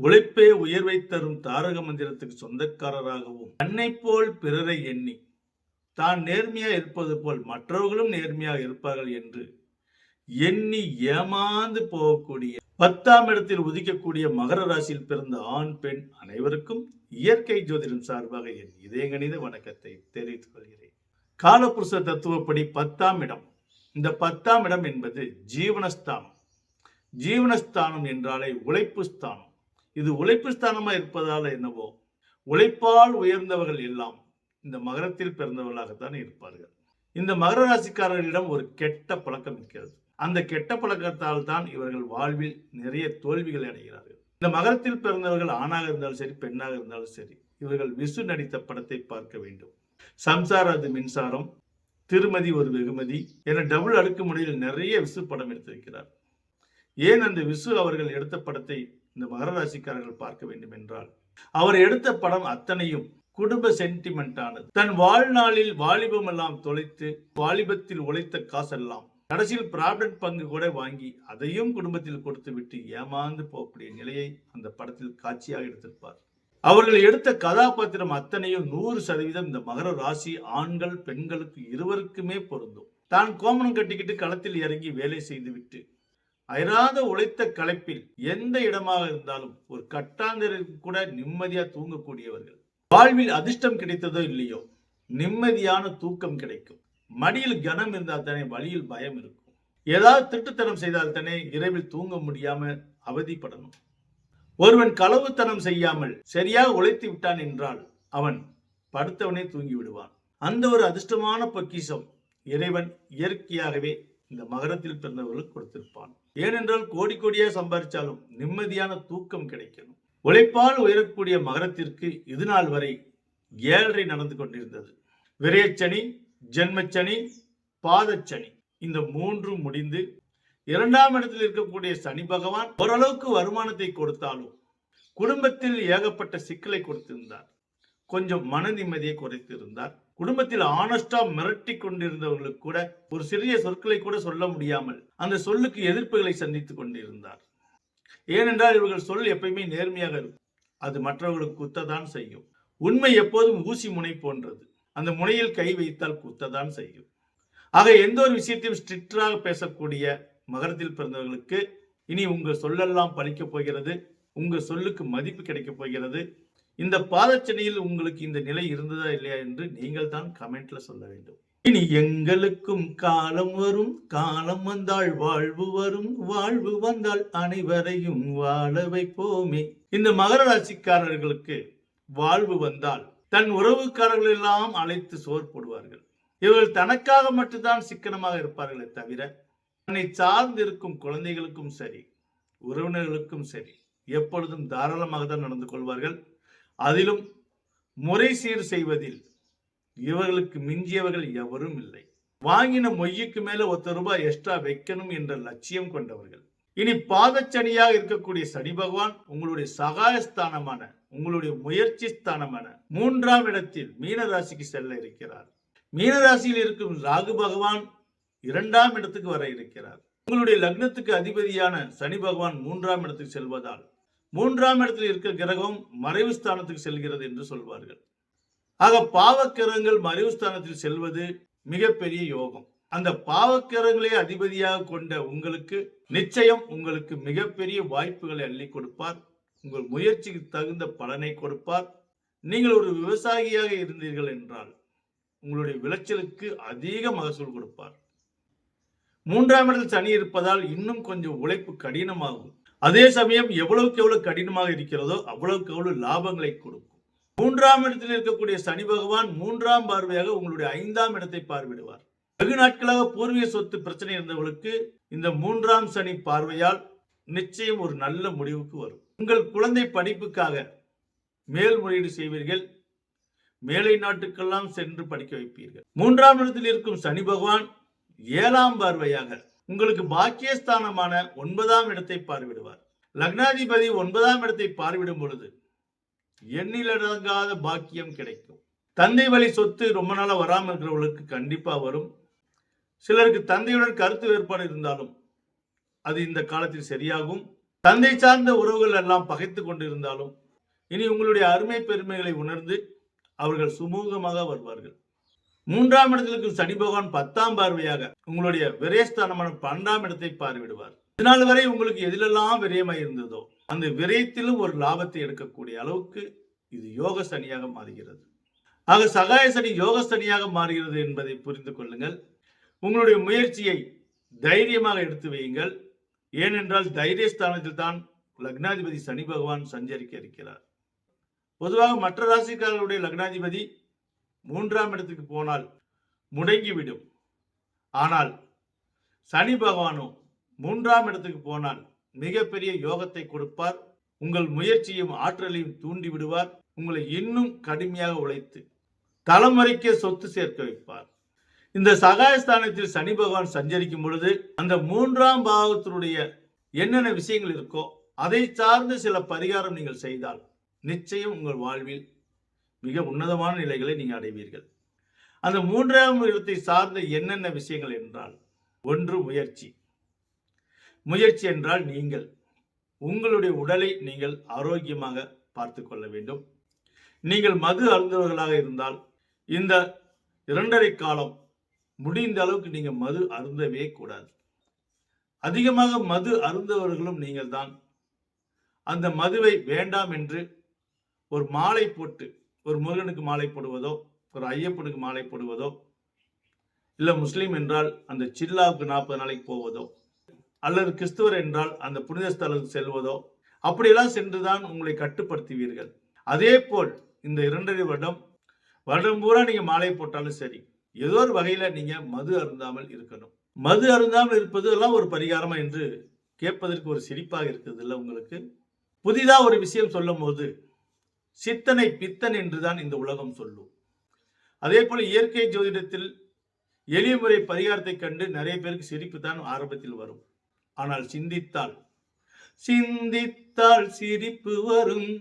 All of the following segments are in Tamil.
உழைப்பே உயர்வை தரும் தாரக மந்திரத்துக்கு சொந்தக்காரராகவும் தன்னை போல் பிறரை எண்ணி தான் நேர்மையா இருப்பது போல் மற்றவர்களும் நேர்மையாக இருப்பார்கள் என்று எண்ணி ஏமாந்து போகக்கூடிய 10ஆம் இடத்தில் உதிக்கக்கூடிய மகர ராசியில் பிறந்த ஆண் பெண் அனைவருக்கும் இயற்கை ஜோதிடம் சார்பாக என் இதயகணித வணக்கத்தை தெரிவித்துக் கொள்கிறேன். காலபுருஷ தத்துவப்படி 10ஆம் இடம், இந்த 10ஆம் இடம் என்பது ஜீவனஸ்தானம். ஜீவனஸ்தானம் என்றாலே உழைப்பு ஸ்தானம். இது உழைப்பு ஸ்தானமா இருப்பதால என்னவோ உழைப்பால் உயர்ந்தவர்கள் எல்லாம் இந்த மகரத்தில் பிறந்தவர்களாகத்தான் இருப்பார்கள். இந்த மகர ராசிக்காரர்களிடம் ஒரு கெட்ட பழக்கம் இருக்கிறது. அந்த கெட்ட பழக்கத்தால் தான் இவர்கள் வாழ்வில் நிறைய தோல்விகளை அடைகிறார்கள். இந்த மகரத்தில் பிறந்தவர்கள் ஆணாக இருந்தாலும் சரி, பெண்ணாக இருந்தாலும் சரி, இவர்கள் விசு நடித்த படத்தை பார்க்க வேண்டும். சம்சார அது மின்சாரம், திருமதி ஒரு வெகுமதி என டபுள் அடுக்கு முறையில் நிறைய விசு படம் எடுத்திருக்கிறார். ஏன் அந்த விசு அவர்கள் எடுத்த படத்தை இந்த மகர ராசிக்காரர்கள் பார்க்க வேண்டும் என்றால், அவர் எடுத்த படம் அத்தனையும் குடும்ப சென்டிமெண்ட் ஆனது. தன் வாழ்நாளில் வாலிபம் எல்லாம் தொலைத்து வாலிபத்தில் உழைத்த காசெல்லாம் கடைசியில் ப்ராவிடன்ட் பங்கு கூட வாங்கி அதையும் குடும்பத்தில் கொடுத்து விட்டு ஏமாந்து போகக்கூடிய நிலையை அந்த படத்தில் காட்சியாக எடுத்திருப்பார். அவர்கள் எடுத்த கதாபாத்திரம் அத்தனையும் 100% இந்த மகர ராசி ஆண்கள் பெண்களுக்கு இருவருக்குமே பொருந்தும். தான் கோமணம் கட்டிக்கிட்டு களத்தில் இறங்கி வேலை செய்துவிட்டு அயராத உழைத்த களைப்பில் எந்த இடமாக இருந்தாலும் ஒரு கட்டாந்தருக்கு கூட நிம்மதியா தூங்கக்கூடியவர்கள். வாழ்வில் அதிர்ஷ்டம் கிடைத்ததோ இல்லையோ நிம்மதியான தூக்கம் கிடைக்கும். மடியில் கனம் இருந்தால் தானே வழியில் பயம் இருக்கும். ஏதாவது திருட்டுத்தனம் செய்தால் தானே இரவில் தூங்க முடியாம அவதிப்படணும். ஒருவன் களவுத்தனம் செய்யாமல் சரியாக உழைத்து விட்டான் என்றால் அவன் படுத்தவனே தூங்கி விடுவான். அந்த ஒரு அதிர்ஷ்டமான பொக்கிஷம் இறைவன் இயற்கையாகவே இந்த மகரத்தில் பிறந்தவர்களுக்கு கொடுத்திருப்பான். ஏனென்றால் கோடி கோடியா சம்பாதிச்சாலும் நிம்மதியான தூக்கம் கிடைக்கணும். உழைப்பால் உயரக்கூடிய மகரத்திற்கு இது நாள் வரை 7.5 நடந்து கொண்டிருந்தது. விரயச்சனி, ஜென்மச்சனி, பாதச்சனி, இந்த 3 முடிந்து 2ஆம் இடத்தில் இருக்கக்கூடிய சனி பகவான் ஓரளவுக்கு வருமானத்தை கொடுத்தாலும் குடும்பத்தில் ஏகப்பட்ட சிக்கலை கொடுத்திருந்தார். கொஞ்சம் மன நிம்மதியை குறைத்திருந்தார். குடும்பத்தில் ஆனஸ்டா மிரட்டி கொண்டிருந்தவர்களுக்கு கூட ஒரு சிறிய சொற்களை கூட சொல்ல முடியாமல் அந்த சொல்லுக்கு எதிர்ப்புகளை சந்தித்துக் கொண்டிருந்தார். ஏனென்றால் இவர்கள் சொல் எப்பயுமே நேர்மையாக இருக்கும். அது மற்றவர்களுக்கு குத்ததான் செய்யும். உண்மை எப்போதும் ஊசி முனை போன்றது. அந்த முனையில் கை வைத்தால் குத்ததான் செய்யும். ஆக எந்த ஒரு விஷயத்தையும் ஸ்ட்ரிக்டாக பேசக்கூடிய மகரத்தில் பிறந்தவர்களுக்கு இனி உங்கள் சொல்லெல்லாம் பலிக்கப் போகிறது. உங்கள் சொல்லுக்கு மதிப்பு கிடைக்கப் போகிறது. இந்த பாதச்சனையில் உங்களுக்கு இந்த நிலை இருந்ததா இல்லையா என்று நீங்கள் தான் கமெண்ட்ல சொல்ல வேண்டும். இனி எங்களுக்கும் காலம் வரும், காலம் வந்தால் வாழ்வு வரும், வாழ்வு வந்தால் அனைவரையும் வாழ வைப்போமே. இந்த மகர ராசிக்காரர்களுக்கு வாழ்வு வந்தால் தன் உறவுக்காரர்கள் எல்லாம் அழைத்து சோர் போடுவார்கள். இவர்கள் தனக்காக மட்டும்தான் சிக்கனமாக இருப்பார்களே தவிர தன்னை சார்ந்து இருக்கும் குழந்தைகளுக்கும் சரி, உறவினர்களுக்கும் சரி, எப்பொழுதும் தாராளமாக தான் நடந்து கொள்வார்கள். அதிலும் முறை சீர் செய்வதில் இவர்களுக்கு மிஞ்சியவர்கள் எவரும் இல்லை. வாங்கின மொய்யுக்கு மேல ₹1 எக்ஸ்ட்ரா வைக்கணும் என்ற லட்சியம் கொண்டவர்கள். இனி பாதச்சனியாக இருக்கக்கூடிய சனி பகவான் உங்களுடைய சகாயஸ்தானமான, உங்களுடைய முயற்சி ஸ்தானமான 3ஆம் இடத்தில் மீன ராசிக்கு செல்ல இருக்கிறார். மீன ராசியில் இருக்கும் ராகு பகவான் 2ஆம் இடத்துக்கு வர இருக்கிறார். உங்களுடைய லக்னத்துக்கு அதிபதியான சனி பகவான் 3ஆம் இடத்துக்கு செல்வதால் 3ஆம் இடத்தில் இருக்கிற கிரகம் மறைவு ஸ்தானத்துக்கு செல்கிறது என்று சொல்வார்கள். ஆக பாவக்கிரகங்கள் மறைவு ஸ்தானத்தில் செல்வது மிகப்பெரிய யோகம். அந்த பாவக்கிரகங்களே அதிபதியாக கொண்ட உங்களுக்கு நிச்சயம் உங்களுக்கு மிகப்பெரிய வாய்ப்புகளை அள்ளி கொடுப்பார். உங்கள் முயற்சிக்கு தகுந்த பலனை கொடுப்பார். நீங்கள் ஒரு விவசாயியாக இருந்தீர்கள் என்றால் உங்களுடைய விளைச்சலுக்கு அதிக மகசூல் கொடுப்பார். 3ஆம் இடத்தில் சனி இருப்பதால் இன்னும் கொஞ்சம் உழைப்பு கடினமாகும். அதே சமயம் எவ்வளவுக்கு எவ்வளவு கடினமாக இருக்கிறதோ அவ்வளவுக்கு எவ்வளவு லாபங்களை கொடுக்கும். 3ஆம் இடத்தில் இருக்கக்கூடிய சனி பகவான் 3ஆம் பார்வையாக உங்களுடைய 5ஆம் இடத்தை பார்வையிடுவார். வெகு நாட்களாக பூர்வீக சொத்து பிரச்சனை இருந்தவர்களுக்கு இந்த 3ஆம் சனி பார்வையால் நிச்சயம் ஒரு நல்ல முடிவுக்கு வரும். உங்கள் குழந்தை படிப்புக்காக மேல்முறையீடு செய்வீர்கள். மேலை நாட்டுக்கெல்லாம் சென்று படிக்க வைப்பீர்கள். 3ஆம் இடத்தில் இருக்கும் சனி பகவான் 7ஆம் பார்வையாக உங்களுக்கு பாக்கியஸ்தானமான 9ஆம் இடத்தை பார்வையிடுவார். லக்னாதிபதி 9ஆம் இடத்தை பார்வையிடும் பொழுது எண்ணிலடங்காத பாக்கியம் கிடைக்கும். தந்தை வழி சொத்து ரொம்ப நாளா வராமல் இருக்கிறவர்களுக்கு கண்டிப்பா வரும். சிலருக்கு தந்தையுடன் கருத்து வேறுபாடு இருந்தாலும் அது இந்த காலத்தில் சரியாகும். தந்தை சார்ந்த உறவுகள் எல்லாம் பகைத்துக் கொண்டிருந்தாலும் இனி உங்களுடைய அருமை பெருமைகளை உணர்ந்து அவர்கள் சுமூகமாக வருவார்கள். 3ஆம் இடத்திற்கு சனி பகவான் 10ஆம் பார்வையாக உங்களுடைய விரயஸ்தானமான 12ஆம் இடத்தை பார்வையிடுவார். இதனால் வரை உங்களுக்கு எதிலெல்லாம் விரயமாய் இருந்ததோ அந்த விரயத்திலும் ஒரு லாபத்தை எடுக்கக்கூடிய அளவுக்கு இது யோக சனியாக மாறுகிறது. ஆக சகாய சனி யோக சனியாக மாறுகிறது என்பதை புரிந்து கொள்ளுங்கள். உங்களுடைய முயற்சியை தைரியமாக எடுத்து வையுங்கள். ஏனென்றால் தைரியஸ்தானத்தில் தான் லக்னாதிபதி சனி பகவான் சஞ்சரிக்க இருக்கிறார். பொதுவாக மற்ற ராசிக்காரர்களுடைய லக்னாதிபதி 3ஆம் இடத்துக்கு போனால் முடங்கிவிடும். ஆனால் சனி பகவானோ 3ஆம் இடத்துக்கு போனால் மிகப்பெரிய யோகத்தை கொடுப்பார். உங்கள் முயற்சியும் ஆற்றலையும் தூண்டி விடுவார். உங்களை இன்னும் கடுமையாக உழைத்து தலைமுறைக்கே சொத்து சேர்க்க வைப்பார். இந்த சகாயஸ்தானத்தில் சனி பகவான் சஞ்சரிக்கும் பொழுது அந்த 3ஆம் பாவத்தினுடைய என்னென்ன விஷயங்கள் இருக்கோ அதை சார்ந்து சில பரிகாரம் நீங்கள் செய்தால் நிச்சயம் உங்கள் வாழ்வில் மிக உன்னதமான நிலைகளை நீங்கள் அடைவீர்கள். அந்த 3ஆம் இடத்தை சார்ந்த என்னென்ன விஷயங்கள் என்றால், ஒன்று முயற்சி. முயற்சி என்றால் நீங்கள் உங்களுடைய உடலை நீங்கள் ஆரோக்கியமாக பார்த்து கொள்ள வேண்டும். நீங்கள் மது அருந்துவர்களாக இருந்தால் இந்த 2½ காலம் முடிந்த அளவுக்கு நீங்கள் மது அருந்தவே கூடாது. அதிகமாக மது அருந்தவர்களும் நீங்கள் தான். அந்த மதுவை வேண்டாம் என்று ஒரு மாலை போட்டு, ஒரு முருகனுக்கு மாலை போடுவதோ, ஒரு ஐயப்பனுக்கு மாலை போடுவதோ, இல்லை முஸ்லீம் என்றால் அந்த சில்லாவுக்கு 40 நாளைக்கு போவதோ, அல்லது கிறிஸ்துவர் என்றால் அந்த புனித ஸ்தலத்துக்கு செல்வதோ, அப்படியெல்லாம் சென்றுதான் உங்களை கட்டுப்படுத்துவீர்கள். அதே போல் இந்த 2½ வருடம் பூரா நீங்க மாலை போட்டாலும் சரி, ஏதோ ஒரு வகையில நீங்க மது அருந்தாமல் இருக்கணும். மது அருந்தாமல் இருப்பது எல்லாம் ஒரு பரிகாரமா என்று கேட்பதற்கு ஒரு சிரிப்பாக இருக்குது இல்லை உங்களுக்கு? புதிதா ஒரு விஷயம் சொல்லும் போது சித்தனை பித்தன் என்றுதான் இந்த உலகம் சொல்லும். அதே போல இயற்கை ஜோதிடத்தில் எளிய முறை பரிகாரத்தை கண்டு நிறைய பேருக்கு சிரிப்பு தான் ஆரம்பத்தில் வரும். ஆனால் சிந்தித்தால் சிரிப்பு வரும்,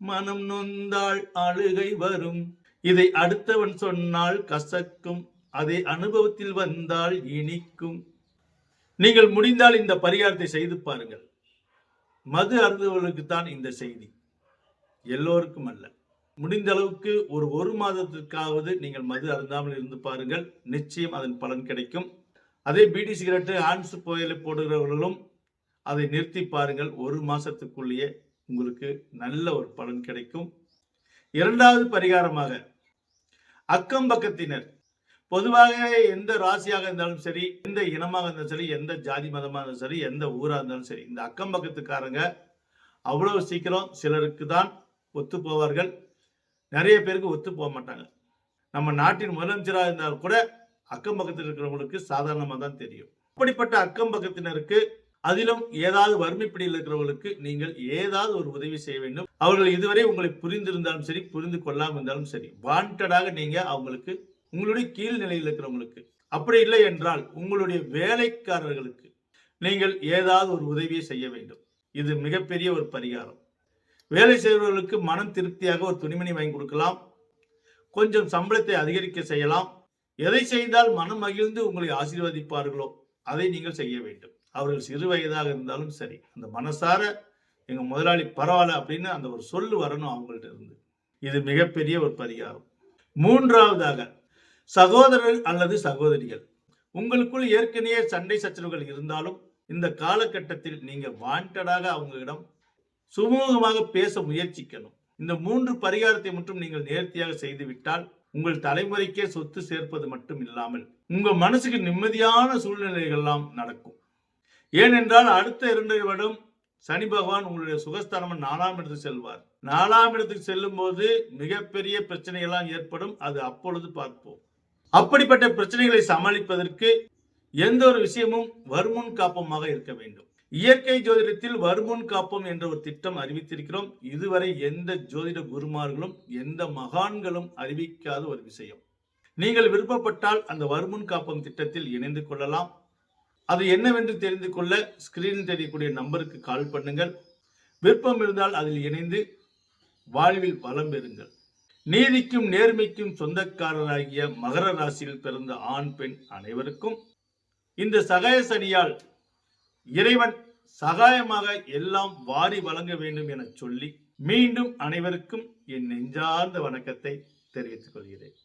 மனம் நொந்தால் அழுகை வரும். இதை அடுத்தவன் சொன்னால் கசக்கும், அதை அனுபவத்தில் வந்தால் இனிக்கும். நீங்கள் முடிந்தால் இந்த பரிகாரத்தை செய்து பாருங்கள். மது அருந்துவர்களுக்கு தான் இந்த செய்தி, எல்லோருக்கும் அல்ல. முடிந்த அளவுக்கு ஒரு மாதத்திற்காவது நீங்கள் மது அருந்தாமல் இருந்து பாருங்கள். நிச்சயம் அதன் பலன் கிடைக்கும். அதே பீடி சிகரெட்டு ஆன்ஸ் புகையிலை போடுகிறவர்களும் அதை நிறுத்தி பாருங்கள். 1 மாசத்துக்குள்ளேயே உங்களுக்கு நல்ல ஒரு பலன் கிடைக்கும். 2வது பரிகாரமாக அக்கம் பக்கத்தினர், பொதுவாக எந்த ராசியாக இருந்தாலும் சரி, எந்த இனமாக இருந்தாலும் சரி, எந்த ஜாதி மதமாக இருந்தாலும் சரி, எந்த ஊராக இருந்தாலும் சரி, இந்த அக்கம் பக்கத்துக்காரங்க அவ்வளவு சீக்கிரம் சிலருக்கு தான் ஒத்து போவார்கள். நிறைய பேருக்கு ஒத்து போக மாட்டாங்க. நம்ம நாட்டின் முதலமைச்சராக இருந்தால் கூட அக்கம் பக்கத்தில் இருக்கிறவங்களுக்கு சாதாரணமாக தான் தெரியும். அப்படிப்பட்ட அக்கம் பக்கத்தினருக்கு, அதிலும் ஏதாவது வறுமைப்பிடியில் இருக்கிறவர்களுக்கு நீங்கள் ஏதாவது ஒரு உதவி செய்ய வேண்டும். அவர்கள் இதுவரை உங்களை புரிந்திருந்தாலும் சரி, புரிந்து கொள்ளாமல் இருந்தாலும் சரி, வாண்டடாக நீங்க அவங்களுக்கு, உங்களுடைய கீழ் நிலையில் இருக்கிறவங்களுக்கு, அப்படி இல்லை என்றால் உங்களுடைய வேலைக்காரர்களுக்கு நீங்கள் ஏதாவது ஒரு உதவியை செய்ய வேண்டும். இது மிகப்பெரிய ஒரு பரிகாரம். வேலை செய்பவர்களுக்கு மனம் திருப்தியாக ஒரு துணிமணி வாங்கி கொடுக்கலாம், கொஞ்சம் சம்பளத்தை அதிகரிக்க செய்யலாம். எதை செய்தால் மனம் மகிழ்ந்து உங்களை ஆசீர்வதிப்பார்களோ அதை நீங்கள் செய்ய வேண்டும். அவர்கள் சிறு வயதாக இருந்தாலும் சரி, அந்த மனசார எங்க முதலாளி பரவாயில்ல அப்படின்னு அந்த ஒரு சொல்லு வரணும் அவங்கள்ட்ட இருந்து. இது மிகப்பெரிய ஒரு பரிகாரம். 3வதாக சகோதரர் அல்லது சகோதரிகள், உங்களுக்குள் ஏற்கனவே சண்டை சச்சரவுகள் இருந்தாலும் இந்த காலகட்டத்தில் நீங்க வாண்டடாக அவங்களிடம் சுமூகமாக பேச முயற்சிக்கணும். இந்த 3 பரிகாரத்தை மட்டும் நீங்கள் நேர்த்தியாக செய்துவிட்டால் உங்கள் தலைமுறைக்கே சொத்து சேர்ப்பது மட்டும் இல்லாமல் உங்க மனசுக்கு நிம்மதியான சூழ்நிலைகள் எல்லாம் நடக்கும். ஏனென்றால் அடுத்த 2 வருடம் சனி பகவான் உங்களுடைய சுகஸ்தானம் 4ஆம் இடத்துக்கு செல்வார். 4ஆம் இடத்துக்கு செல்லும் போது மிகப்பெரிய பிரச்சனைகள்லாம் ஏற்படும். அது அப்பொழுது பார்ப்போம். அப்படிப்பட்ட பிரச்சனைகளை சமாளிப்பதற்கு எந்த ஒரு விஷயமும் வருமுன் காப்பமாக இருக்க வேண்டும். இயற்கை ஜோதிடத்தில் வருமுன் காப்பம் என்ற ஒரு திட்டம் அறிவித்திருக்கிறோம். இதுவரை எந்த ஜோதிட குருமார்களும் எந்த மகான்களும் அறிவிக்காத ஒரு விஷயம். நீங்கள் விருப்பப்பட்டால் அந்த வருமுன் காப்பம் திட்டத்தில் இணைந்து கொள்ளலாம். அது என்னவென்று தெரிந்து கொள்ள ஸ்கிரீனில் தெரியக்கூடிய நம்பருக்கு கால் பண்ணுங்கள். விருப்பம் இருந்தால் அதில் இணைந்து வாழ்வில் வளம் பெறுங்கள். நீதிக்கும் நேர்மைக்கும் சொந்தக்காரராகிய மகர ராசியில் பிறந்த ஆண் பெண் அனைவருக்கும் இந்த சகாய சனியால் இறைவன் சகாயமாக எல்லாம் வாரி வழங்க வேண்டும் என சொல்லி மீண்டும் அனைவருக்கும் என் நெஞ்சார்ந்த வணக்கத்தை தெரிவித்துக் கொள்கிறேன்.